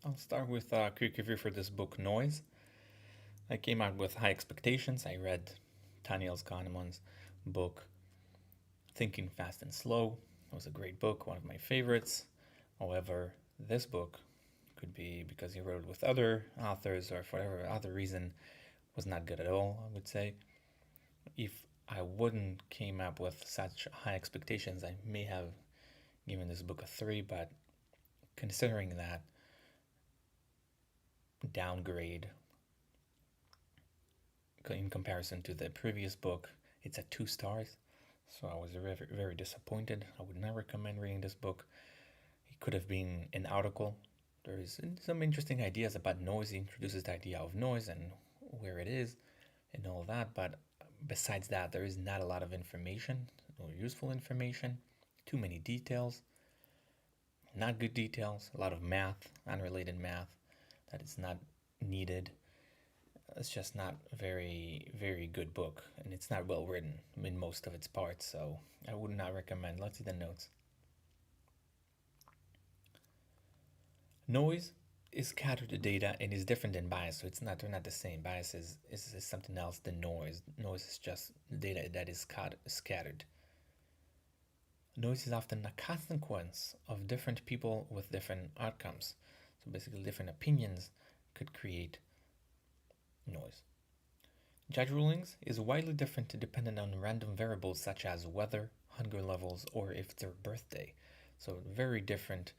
I'll start with a quick review for this book, Noise. I came out with high expectations. I read Kahneman's book, Thinking Fast and Slow. It was a great book, one of my favorites. However, this book could be because he wrote it with other authors or for whatever other reason was not good at all, I would say. If I wouldn't came up with such high expectations, I may have given this book a 3, but considering that downgrade in comparison to the previous book, it's at 2 stars. So I was very, very disappointed. I would not recommend reading this book. It could have been an article. There is some interesting ideas about noise. He introduces the idea of noise and where it is and all that. But besides that, there is not a lot of information or useful information. Too many details. Not good details. A lot of math, unrelated math that is not needed. It's just not a very, very good book, and it's not well written in most of its parts, so I would not recommend. Let's see the notes. Noise is scattered data and is different than bias, so they're not the same. Bias is something else than noise. Noise is just data that is scattered. Noise is often a consequence of different people with different outcomes. So basically, different opinions could create noise. Judge rulings is widely different depending on random variables such as weather, hunger levels, or if it's their birthday. So very different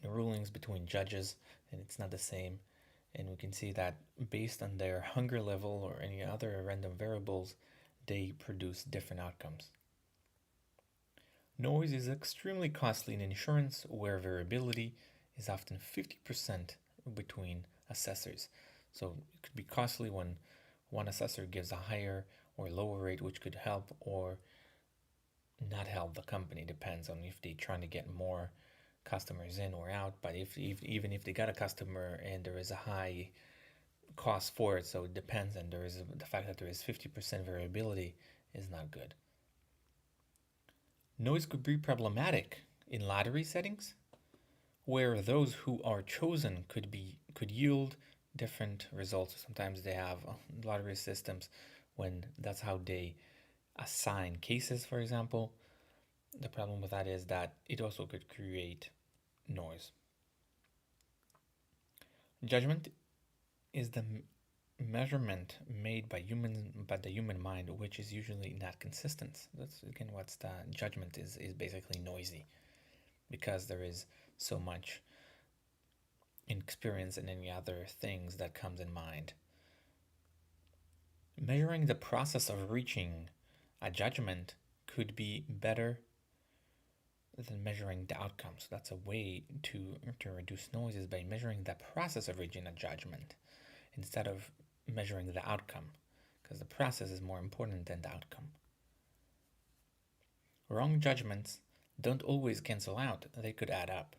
rulings between judges, and it's not the same. And we can see that based on their hunger level or any other random variables, they produce different outcomes. Noise is extremely costly in insurance, where variability is often 50% between assessors. So it could be costly when one assessor gives a higher or lower rate, which could help or not help the company. Depends on if they're trying to get more customers in or out. But even if they got a customer and there is a high cost for it, so it depends. And the fact that there is 50% variability is not good. Noise could be problematic in lottery settings, where those who are chosen could yield different results. Sometimes they have lottery systems when that's how they assign cases, for example. The problem with that is that it also could create noise. Judgment is the measurement made by the human mind, which is usually not consistent. That's again what's the judgment is basically noisy because there is so much experience and any other things that comes in mind. Measuring the process of reaching a judgment could be better than measuring the outcome. So that's a way to reduce noise is by measuring the process of reaching a judgment instead of measuring the outcome, because the process is more important than the outcome. Wrong judgments don't always cancel out, they could add up.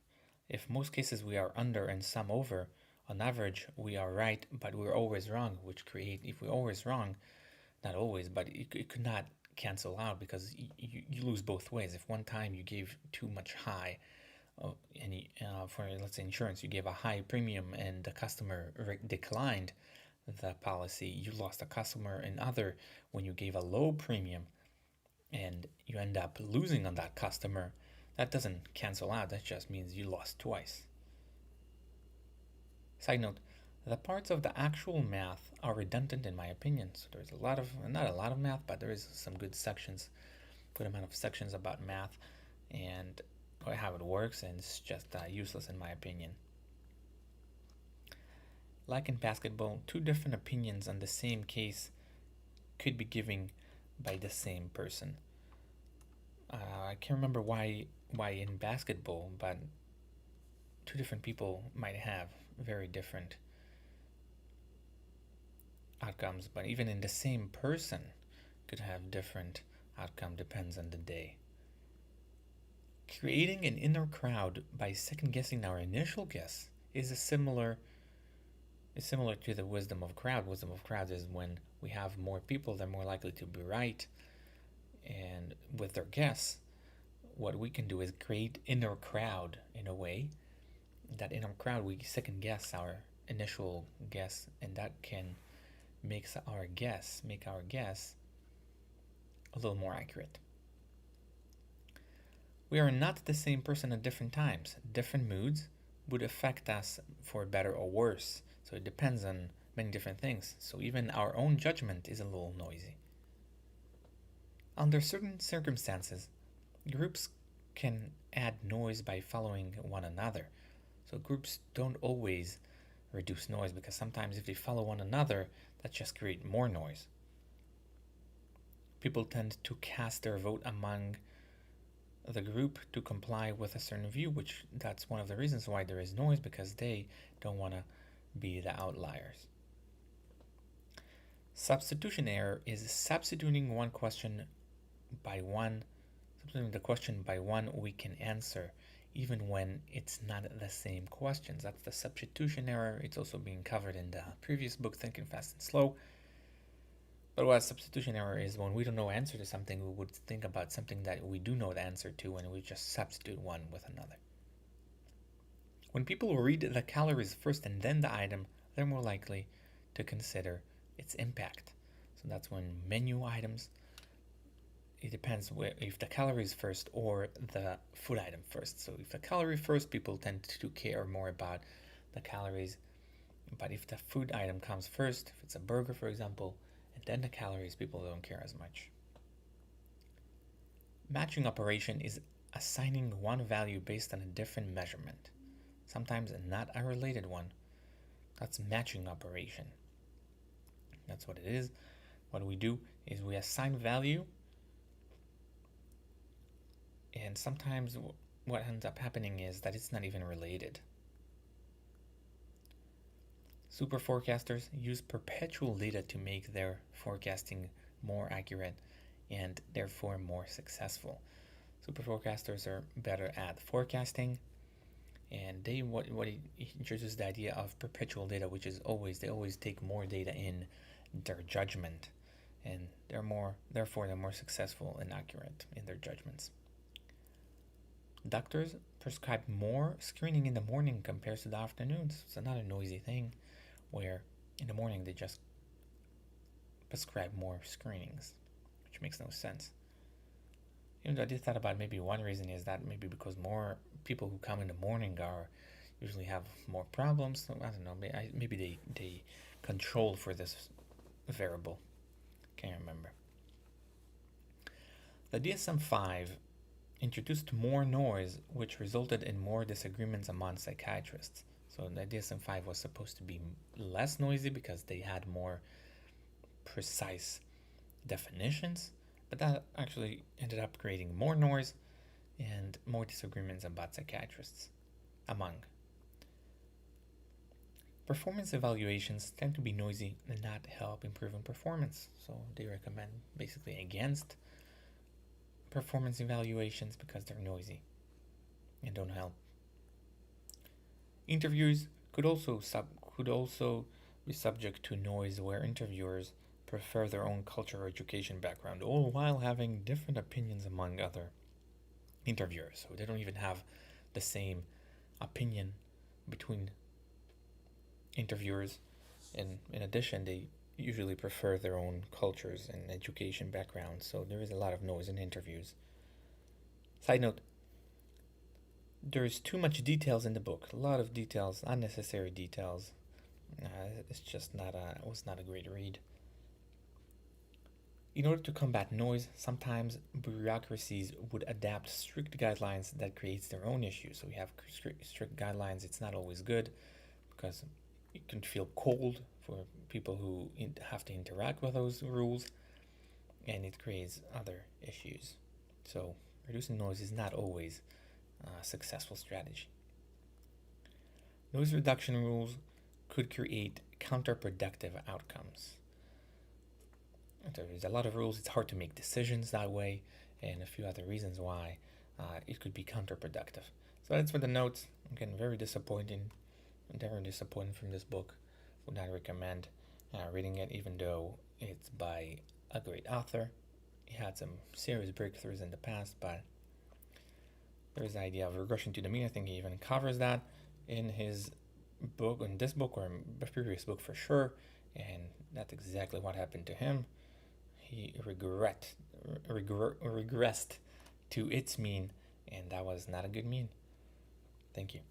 If most cases we are under and some over, on average we are right, but we're always wrong, if we're always wrong, not always, but it could not cancel out because you lose both ways. If one time you gave too much high, for let's say insurance, you gave a high premium and the customer declined the policy, you lost a customer. And other, when you gave a low premium and you end up losing on that customer, that doesn't cancel out, that just means you lost twice. Side note, the parts of the actual math are redundant in my opinion. So there's not a lot of math, but there is some good sections, good amount of sections about math and how it works, and it's just useless in my opinion. Like in basketball, two different opinions on the same case could be given by the same person. I can't remember why in basketball, but two different people might have very different outcomes, but even in the same person could have different outcome, depends on the day. Creating an inner crowd by second guessing our initial guess is similar to the wisdom of crowd. Wisdom of crowd is when we have more people, they're more likely to be right, and with their guess, what we can do is create inner crowd in a way that in our crowd we second guess our initial guess, and that can make our guess a little more accurate. We are not the same person at different times. Different moods would affect us for better or worse. So it depends on many different things. So even our own judgment is a little noisy. Under certain circumstances, groups can add noise by following one another. So groups don't always reduce noise, because sometimes if they follow one another, that just creates more noise. People tend to cast their vote among the group to comply with a certain view, which that's one of the reasons why there is noise, because they don't want to be the outliers. Substitution error is substituting the question by one we can answer, even when it's not the same questions. That's the substitution error. It's also being covered in the previous book, Thinking Fast and Slow. But what substitution error is, when we don't know the answer to something, we would think about something that we do know the answer to, and we just substitute one with another. When people read the calories first and then the item, they're more likely to consider its impact. So that's when menu items, it depends if the calories first or the food item first. So if the calorie first, people tend to care more about the calories. But if the food item comes first, if it's a burger, for example, and then the calories, people don't care as much. Matching operation is assigning one value based on a different measurement, sometimes not a related one. That's matching operation. That's what it is. What we do is we assign value, and sometimes what ends up happening is that it's not even related. Super forecasters use perpetual data to make their forecasting more accurate and therefore more successful. Super forecasters are better at forecasting, and they introduces the idea of perpetual data, which is they always take more data in their judgment, and therefore they're more successful and accurate in their judgments. Doctors prescribe more screening in the morning compared to the afternoons. It's another noisy thing, where in the morning they just prescribe more screenings, which makes no sense. Even though I did thought about maybe one reason is that maybe because more people who come in the morning usually have more problems. So I don't know, maybe they control for this variable. Can't remember. The DSM-5 introduced more noise, which resulted in more disagreements among psychiatrists. So the DSM-5 was supposed to be less noisy because they had more precise definitions, but that actually ended up creating more noise and more disagreements about psychiatrists among. Performance evaluations tend to be noisy and not help improving performance, so they recommend basically against performance evaluations because they're noisy and don't help. Interviews could also be subject to noise, where interviewers prefer their own culture or education background, all while having different opinions among other interviewers. So they don't even have the same opinion between interviewers, and in addition, they usually prefer their own cultures and education backgrounds. So there is a lot of noise in interviews. Side note, there's too much details in the book. A lot of details, unnecessary details. It's just was not a great read. In order to combat noise, sometimes bureaucracies would adapt strict guidelines that creates their own issues. So we have strict guidelines. It's not always good because it can feel cold for people who have to interact with those rules, and it creates other issues. So reducing noise is not always a successful strategy. Noise reduction rules could create counterproductive outcomes. There's a lot of rules. It's hard to make decisions that way, and a few other reasons why it could be counterproductive. So that's for the notes. Again, very disappointing from this book. Would not recommend reading it, even though it's by a great author. He had some serious breakthroughs in the past, but there is the idea of regression to the mean. I think he even covers that, in his book, in this book, or in a previous book for sure, and that's exactly what happened to him. He regressed to its mean, and that was not a good mean. Thank you.